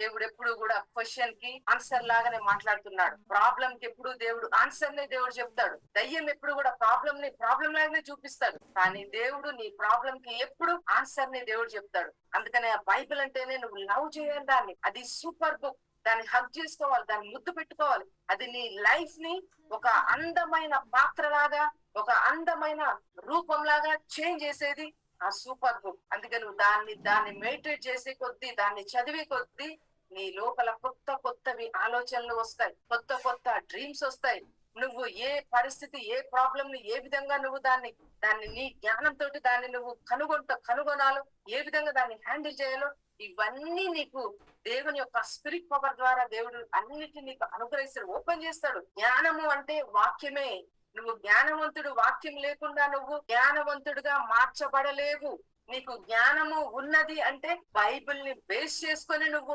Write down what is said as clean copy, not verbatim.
దేవుడు ఎప్పుడు కూడా క్వశ్చన్ కి ఆన్సర్ లాగానే మాట్లాడుతున్నాడు. ప్రాబ్లం కి ఎప్పుడు దేవుడు ఆన్సర్ నే దేవుడు చెప్తాడు. దయ్యం ఎప్పుడు కూడా ప్రాబ్లం లాగానే చూపిస్తాడు. కానీ దేవుడు నీ ప్రాబ్లం కి ఎప్పుడు ఆన్సర్ నే దేవుడు చెప్తాడు. అందుకనే ఆ బైబిల్ అంటేనే నువ్వు లవ్ చేయాలి దాన్ని. అది సూపర్ బుక్. దాన్ని హగ్ చేసుకోవాలి, దాన్ని ముద్దు పెట్టుకోవాలి. అది నీ లైఫ్ ని ఒక అందమైన పాత్రలాగా, ఒక అందమైన రూపంలాగా చేంజ్ చేసేది ఆ సూపర్ బుక్. అందుకే నువ్వు దాన్ని మెడిటేట్ చేసే కొద్దీ, దాన్ని చదివే కొద్దీ నీ లోపల కొత్తవి ఆలోచనలు వస్తాయి, కొత్త డ్రీమ్స్ వస్తాయి. నువ్వు ఏ పరిస్థితి, ఏ ప్రాబ్లం ని ఏ విధంగా నువ్వు దాన్ని నీ జ్ఞానంతో దాన్ని నువ్వు కనుగొనాలో, ఏ విధంగా దాన్ని హ్యాండిల్ చేయాలో, ఇవన్నీ నీకు దేవుని యొక్క స్పిరిట్ పవర్ ద్వారా దేవుడు అన్నిటిని నీకు అనుగ్రహిస్తాడు, ఓపెన్ చేస్తాడు. జ్ఞానము అంటే వాక్యమే. నువ్వు జ్ఞానవంతుడు, వాక్యం లేకుండా నువ్వు జ్ఞానవంతుడిగా మార్చబడలేవు. నీకు జ్ఞానము ఉన్నది అంటే బైబిల్ ని బేస్ చేసుకొని నువ్వు